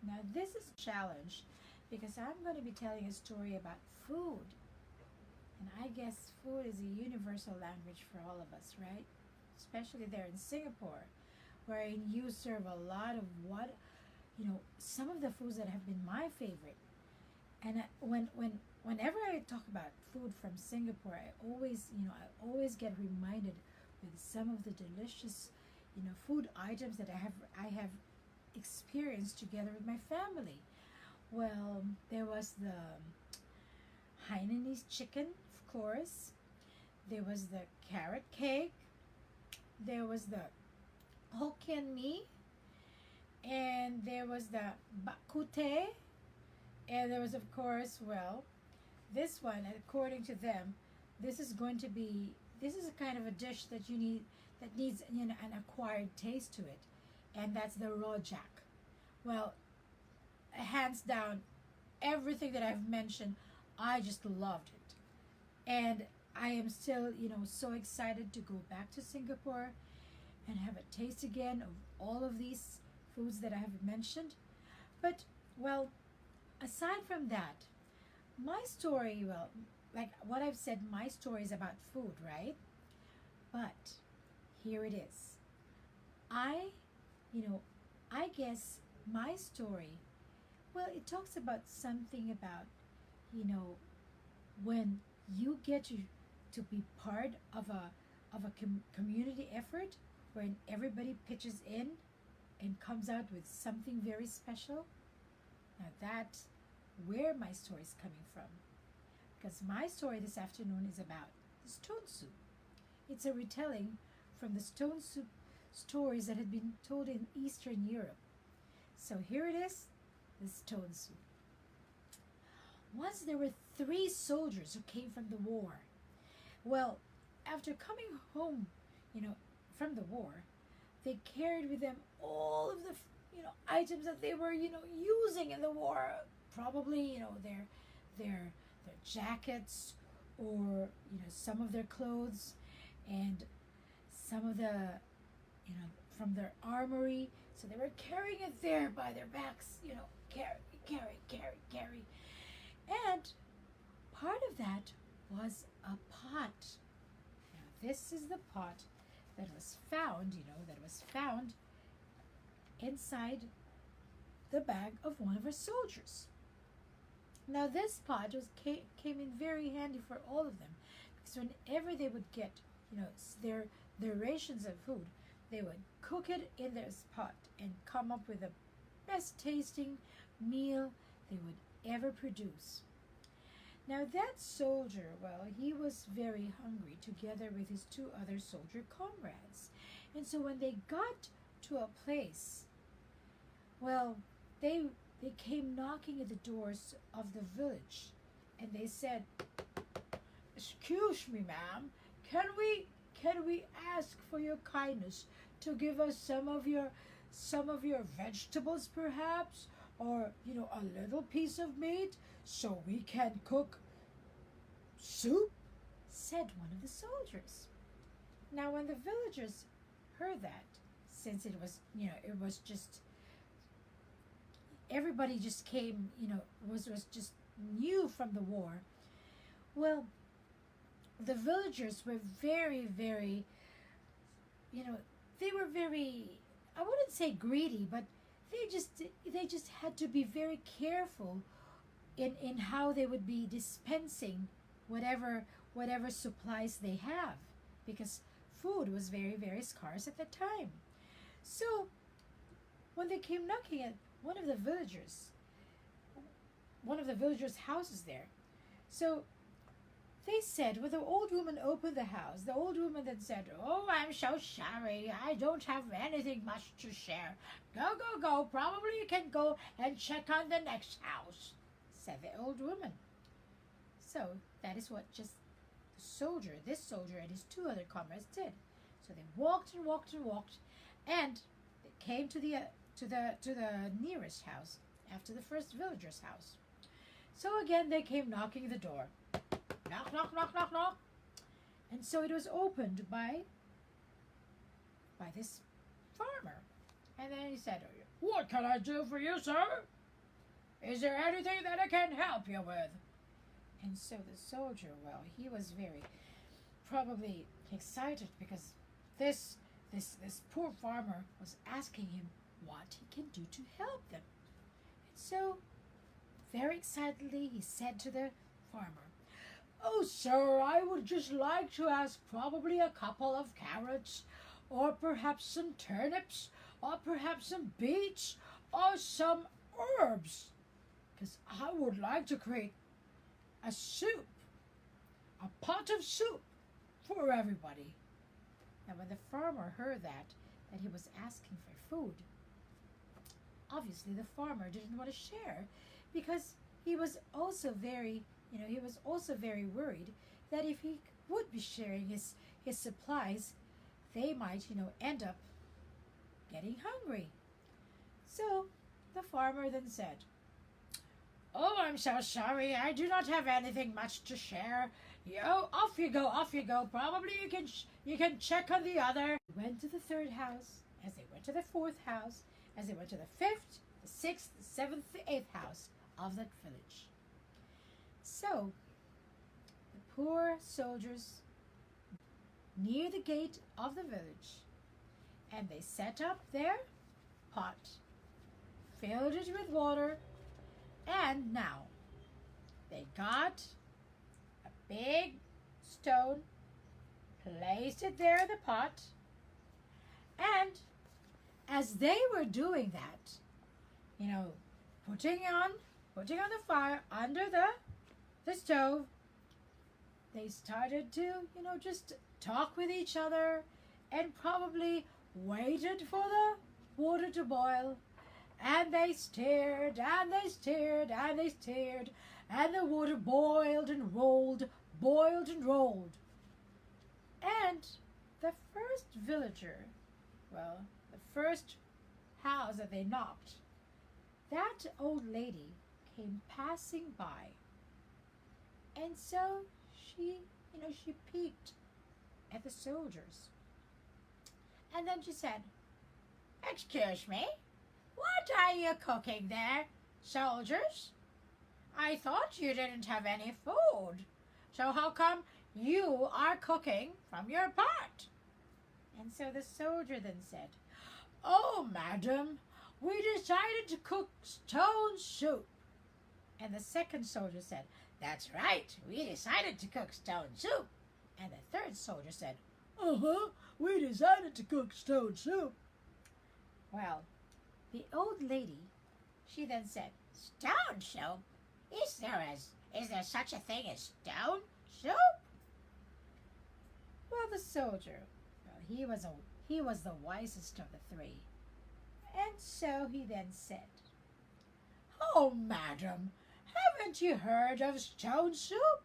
Now, this is a challenge because I'm going to be telling a story about food. And I guess food is a universal language for all of us, right? Especially there in Singapore, wherein you serve a lot of some of the foods that have been my favorite. And whenever I talk about food from Singapore, I always get reminded with some of the delicious, food items that I have experienced together with my family. Well, there was the Hainanese chicken, of course. There was the carrot cake. There was the Hokkien mee, and there was the bakute, and there was, of course, well, this one, according to them, this is a kind of a dish that that needs an acquired taste to it, and that's the rojak. Well, hands down, everything that I've mentioned, I just loved it. And I am still, so excited to go back to Singapore and have a taste again of all of these foods that I have mentioned. But, well, aside from that, my story, well, like what I've said, my story is about food, right? But here it is. I, you know, I guess my story, well, it talks about something about, you know, when you get to be part of a community effort when everybody pitches in and comes out with something very special. Now that's where my story is coming from. Because my story this afternoon is about the stone soup. It's a retelling from the stone soup stories that had been told in Eastern Europe. So here it is, the stone soup. Once there were three soldiers who came from the war. Well, after coming home, from the war, they carried with them all of the, items that they were, using in the war. Probably, their jackets, or some of their clothes, and some of the, from their armory. So they were carrying it there by their backs. Carry. And part of that was a pot. Now, this is the pot that was found inside the bag of one of our soldiers. Now, this pot came in very handy for all of them, because whenever they would get, their rations of food, they would cook it in this pot and come up with the best tasting meal they would ever produce. Now that soldier, well, he was very hungry together with his two other soldier comrades. And so when they got to a place, well, they came knocking at the doors of the village, and they said, "Excuse me, ma'am, can we ask for your kindness to give us some of your vegetables, perhaps, or a little piece of meat, so we can cook soup?" said one of the soldiers. Now when the villagers heard that, since it was just, everybody just came, was just new from the war. Well, the villagers were very, very, they were very, I wouldn't say greedy, but they just had to be very careful in how they would be dispensing whatever supplies they have, because food was very, very scarce at the time. So when they came knocking at one of the villagers' houses there, so they said, when the old woman opened the house, the old woman then said, "Oh, I'm so sorry. I don't have anything much to share. Go. Probably you can go and check on the next house," said the old woman. So that is what just this soldier and his two other comrades did. So they walked and walked and walked, and they came to the nearest house after the first villager's house. So again they came knocking at the door. Knock, knock, knock, knock, knock. And so it was opened by this farmer. And then he said, What can I do for you, sir? Is there anything that I can help you with? And so the soldier, well, he was very probably excited because this poor farmer was asking him what he can do to help them. And so, very excitedly, he said to the farmer, "Oh, sir, I would just like to ask probably a couple of carrots, or perhaps some turnips, or perhaps some beets, or some herbs, because I would like to create a soup, a pot of soup for everybody." Now, when the farmer heard that he was asking for food, obviously the farmer didn't want to share because he was also very, he was also very worried that if he would be sharing his supplies, they might, end up getting hungry. So the farmer then said, "Oh, I'm so sorry. I do not have anything much to share. Off you go, off you go. Probably you can check on the other." They went to the third house, as they went to the fourth house, as they went to the fifth, the sixth, the seventh, the eighth house of that village. So the poor soldiers near the gate of the village, and they set up their pot, filled it with water, and now they got a big stone, placed it there in the pot, and as they were doing that, putting on the fire under the stove, they started to, just talk with each other and probably waited for the water to boil. And they stirred, and they stirred, and they stirred, and the water boiled and rolled, boiled and rolled. And the first villager, the first house that they knocked, that old lady came passing by. And so she peeked at the soldiers. And then she said, "Excuse me, what are you cooking there, soldiers? I thought you didn't have any food. So how come you are cooking from your pot?" And so the soldier then said, "Oh, madam, we decided to cook stone soup." And the second soldier said, "That's right, we decided to cook stone soup." And the third soldier said, "Uh-huh, we decided to cook stone soup." Well, the old lady, she then said, "Stone soup? Is there such a thing as stone soup?" Well, the soldier, he was the wisest of the three. And so he then said, "Oh, madam, haven't you heard of stone soup?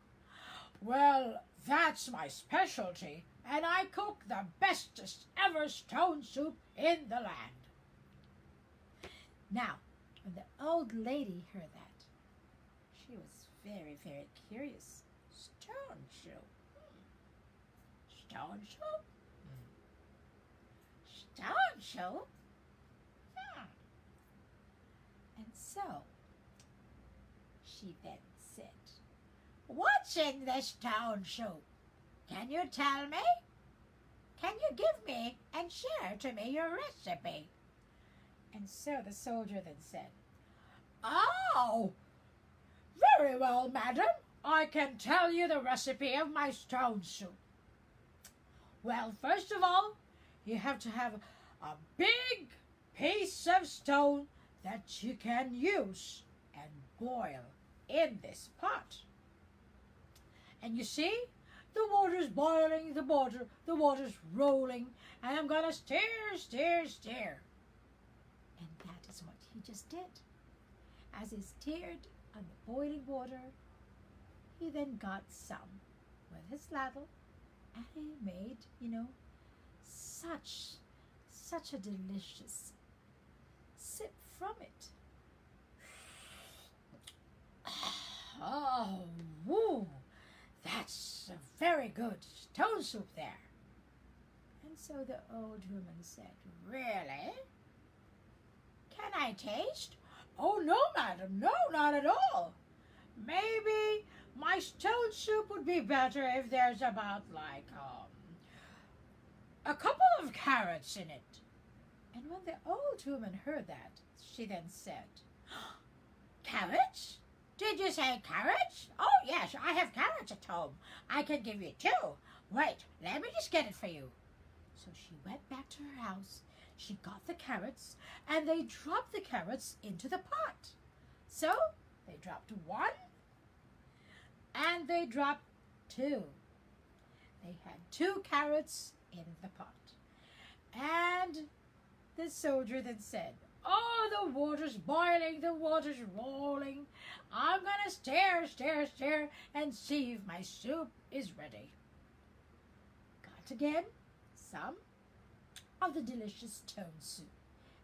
Well, that's my specialty, and I cook the bestest ever stone soup in the land." Now, when the old lady heard that, she was very, very curious. Stone soup? Stone soup? Stone soup? And so, she then said, "What's in this stone soup? Can you tell me? Can you give me and share to me your recipe?" And so the soldier then said, "Oh, very well, madam. I can tell you the recipe of my stone soup. Well, first of all, you have to have a big piece of stone that you can use and boil in this pot. And you see, the water's boiling, the water's rolling, and I'm gonna stir, stir, stir." And that is what he just did. As he stirred on the boiling water, he then got some with his ladle, and he made, such a delicious sip from it. Oh, woo! That's a very good stone soup there. And so the old woman said, "Really? Can I taste? Oh, no, madam, no, not at all. Maybe my stone soup would be better if there's about, like, a couple of carrots in it. And when the old woman heard that, she then said, Carrots? Did you say carrots? Oh, yes, I have carrots at home. I can give you two. Wait, let me just get it for you. So she went back to her house. She got the carrots, and they dropped the carrots into the pot. So they dropped one, and they dropped two. They had two carrots in the pot. And the soldier then said, Oh, the water's boiling, the water's rolling. I'm going to stir, and see if my soup is ready. Got again some of the delicious stone soup,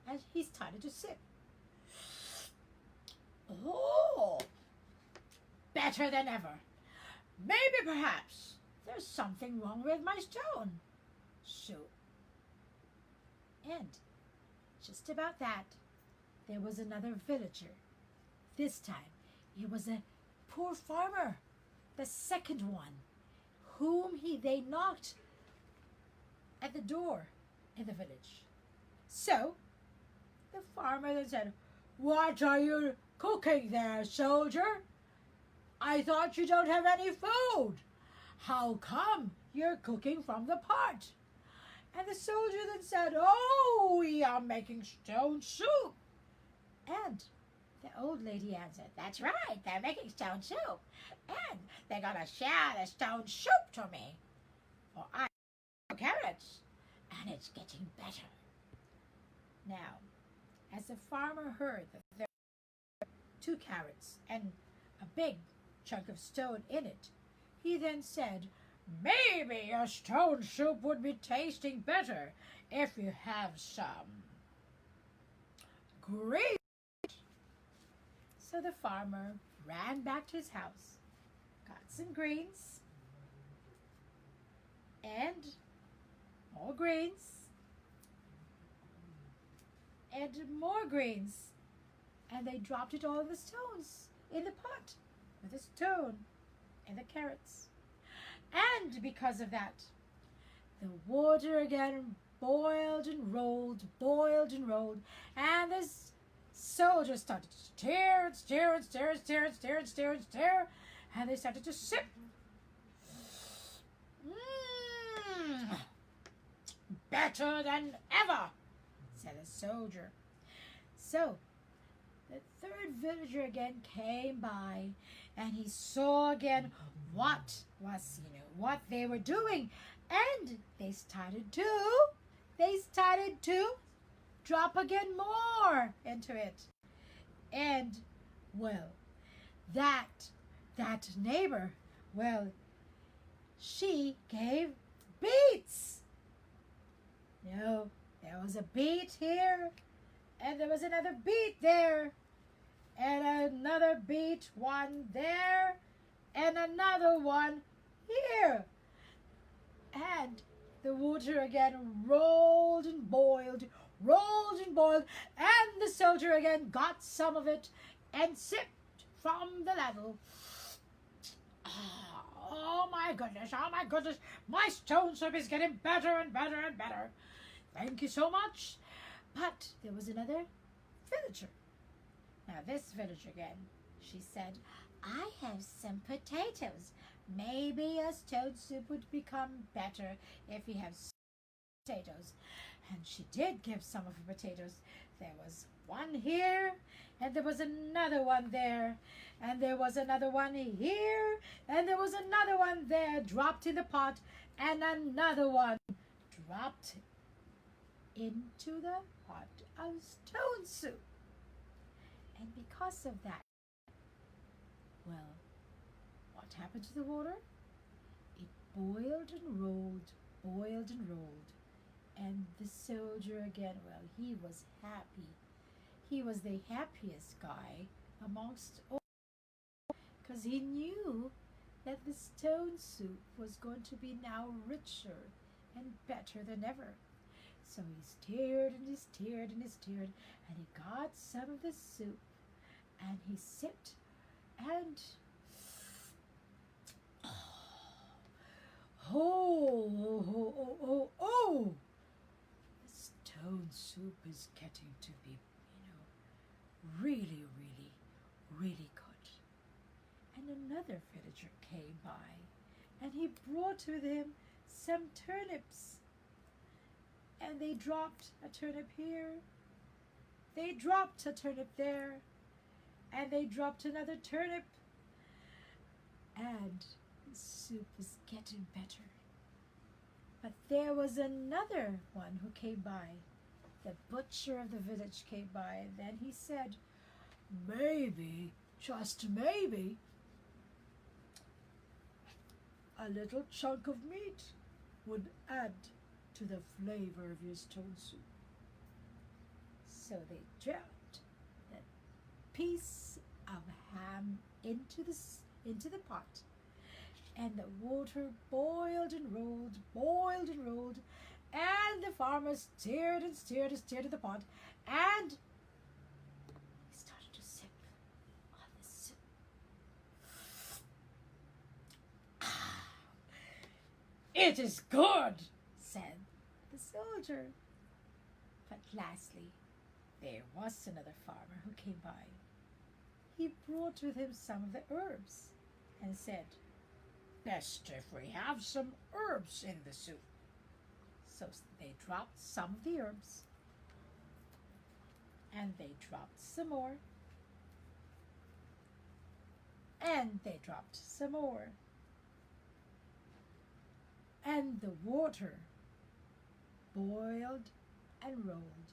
and he started to sip. Oh, better than ever. Maybe perhaps there's something wrong with my stone soup. And just about that, there was another villager. This time, it was a poor farmer, the second one, whom they knocked at the door in the village. So, the farmer then said, What are you cooking there, soldier? I thought you don't have any food. How come you're cooking from the pot? And the soldier then said, Oh, we are making stone soup. And the old lady answered, That's right, they're making stone soup. And they're going to share the stone soup to me. For I have carrots, and it's getting better. Now, as the farmer heard that there were two carrots and a big chunk of stone in it, he then said, Maybe your stone soup would be tasting better if you have some greens. So the farmer ran back to his house, got some greens, and more greens, and more greens, and they dropped it all in the stones in the pot with the stone and the carrots. And because of that, the water again boiled and rolled, and this soldier started to stir and stir and stir and stir and stir and stir and stir, and they started to sip. Better than ever, said the soldier. So the third villager again came by, and he saw again what they were doing, and they started to drop again more into it. And well, that neighbor, well, she gave beets. No, there was a beet here, and there was another beet there, and another beet one there, and another one here. And the water again rolled and boiled, and the soldier again got some of it and sipped from the ladle. Oh my goodness, my stone soup is getting better and better and better. Thank you so much. But there was another villager. Now this villager again, she said, I have some potatoes. Maybe a stone soup would become better if you have potatoes. And she did give some of her potatoes. There was one here, and there was another one there, and there was another one here, and there was another one there dropped in the pot, and another one dropped into the pot of stone soup. And because of that, well, what happened to the water? It boiled and rolled, and the soldier again, well, he was happy. He was the happiest guy amongst all, because he knew that the stone soup was going to be now richer and better than ever. So he stirred and he stirred and he stirred, and he got some of the soup, and he sipped, and oh, the stone soup is getting to be, really, really, really good. And another villager came by, and he brought with him some turnips. And they dropped a turnip here, they dropped a turnip there, and they dropped another turnip. And the soup was getting better. But there was another one who came by. The butcher of the village came by, and then he said, maybe, just maybe, a little chunk of meat would add to the flavor of your stone soup. So they dropped that piece of ham into the pot, and the water boiled and rolled, and the farmer stirred and stirred and stirred in the pot, and he started to sip on the soup. It is good, said the soldier. But lastly, there was another farmer who came by. He brought with him some of the herbs and said, best if we have some herbs in the soup. So they dropped some of the herbs, and they dropped some more, and they dropped some more, and the water boiled and rolled,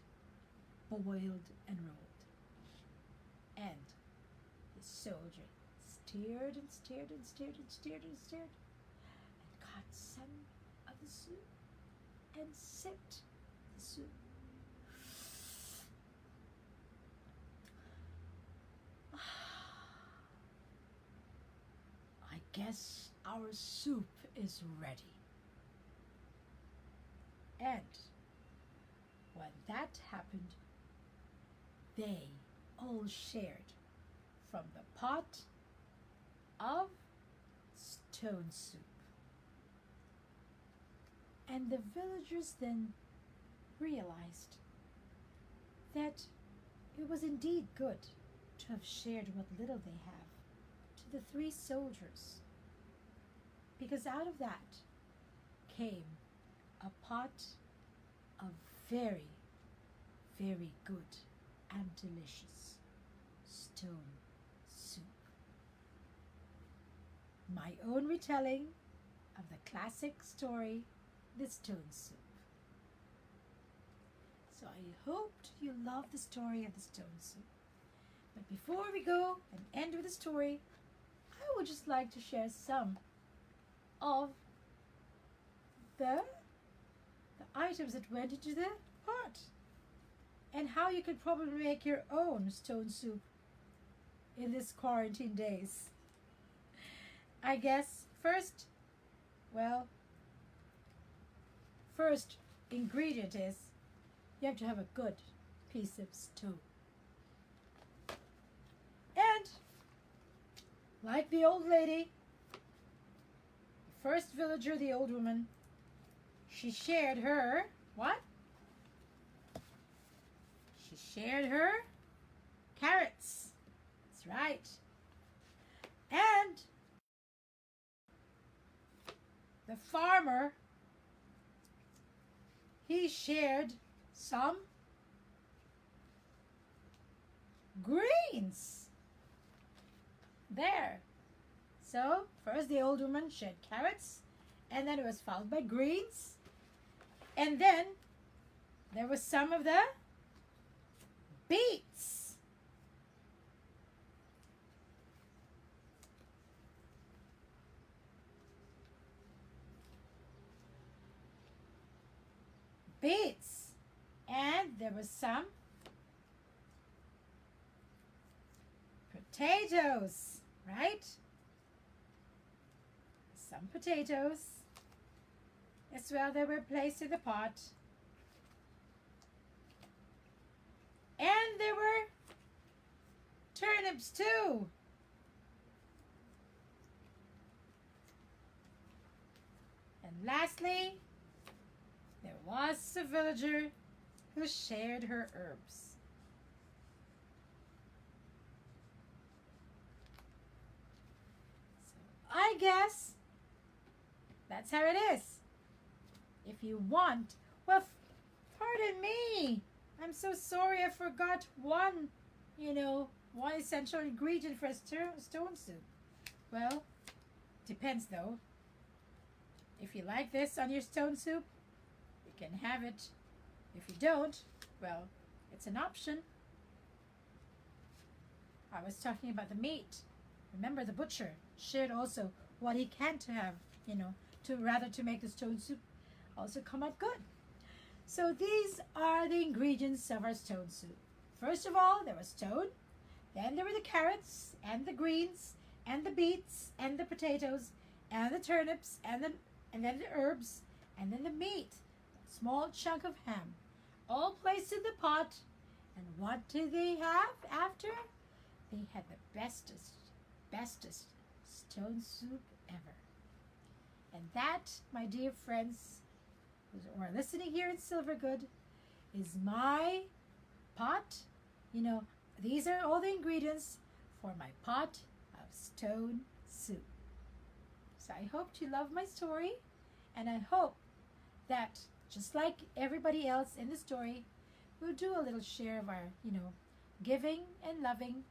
and the soldier stirred and stirred and stirred and stirred and stirred, and got some of the soup and sipped the soup. I guess our soup is ready. And when that happened, they all shared from the pot of stone soup. And the villagers then realized that it was indeed good to have shared what little they have to the 3 soldiers, because out of that came a pot of very, very good and delicious stone soup. My own retelling of the classic story, The Stone Soup. So I hoped you loved the story of the stone soup. But before we go and end with the story, I would just like to share some of the items that went into the pot, and how you could probably make your own stone soup in this quarantine days. I guess first ingredient is you have to have a good piece of stone. And like the old lady, the first villager, the old woman, she shared her, what? She shared her carrots. That's right. And the farmer, he shared some greens. There. So first the old woman shared carrots, and then it was followed by greens, and then there was some of the beets. And there was some potatoes, right? Some potatoes as well that were placed in the pot. And there were turnips too. And lastly, there was a villager who shared her herbs. So I guess that's how it is. If you want, well, pardon me. I'm so sorry I forgot one, one essential ingredient for a stone soup. Well, depends though. If you like this on your stone soup, you can have it. If you don't, well, it's an option. I was talking about the meat. Remember, the butcher shared also what he can to have, to make the stone soup also come out good. So these are the ingredients of our stone soup. First of all, there was stone. Then there were the carrots and the greens and the beets and the potatoes and the turnips and then the herbs and then the meat, a small chunk of ham, all placed in the pot. And what did they have after? They had the bestest stone soup ever. And that, my dear friends who are listening here in Silvergood, is my pot. These are all the ingredients for my pot of stone soup. So I hope you love my story, and I hope that just like everybody else in the story, we'll do a little share of our, giving and loving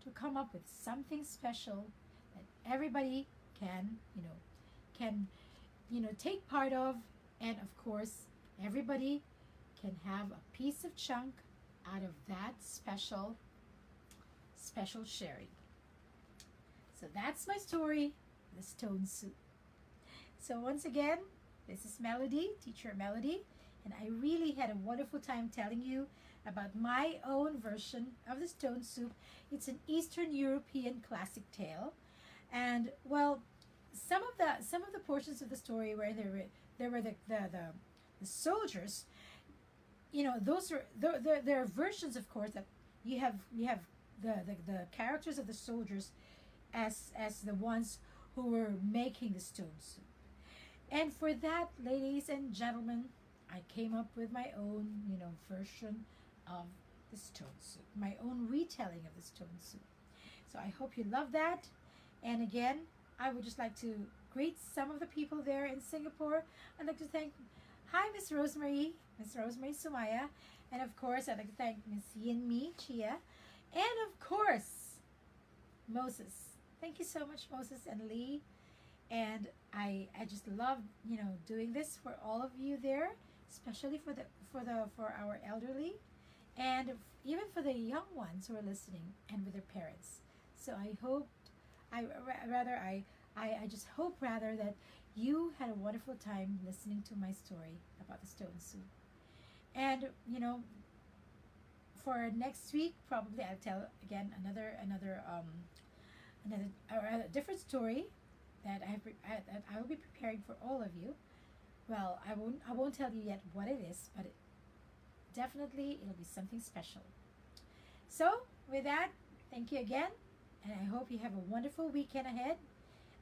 to come up with something special that everybody can take part of, and of course, everybody can have a piece of chunk out of that special sharing. So that's my story, the stone soup. So once again, this is Melody, Teacher Melody, and I really had a wonderful time telling you about my own version of the stone soup. It's an Eastern European classic tale, and well, some of the portions of the story where there were the soldiers, those are there are versions, of course, that you have the characters of the soldiers as the ones who were making the stone soup. And for that, ladies and gentlemen, I came up with my own, version of the stone soup, my own retelling of the stone soup. So I hope you love that. And again, I would just like to greet some of the people there in Singapore. I'd like to thank, hi, Miss Rosemary Sumaya. And of course, I'd like to thank Miss Yin Mi Chia. And of course, Moses. Thank you so much, Moses and Lee. And I just love, doing this for all of you there, especially for our elderly, and even for the young ones who are listening and with their parents. So I just hope that you had a wonderful time listening to my story about the stone soup. And for next week, probably I'll tell again another different story that I will be preparing for all of you. Well, I won't tell you yet what it is, but definitely it'll be something special. So with that, thank you again, and I hope you have a wonderful weekend ahead.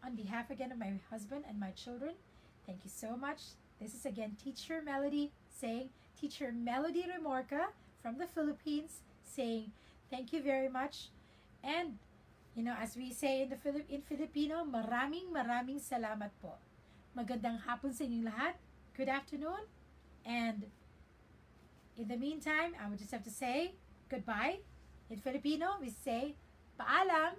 On behalf again of my husband and my children, thank you so much. This is again Teacher Melody saying, Teacher Melody Remorca from the Philippines saying thank you very much. And as we say in Filipino, maraming salamat po. Magandang hapon sa inyong lahat. Good afternoon. And in the meantime, I would just have to say goodbye. In Filipino, we say paalam.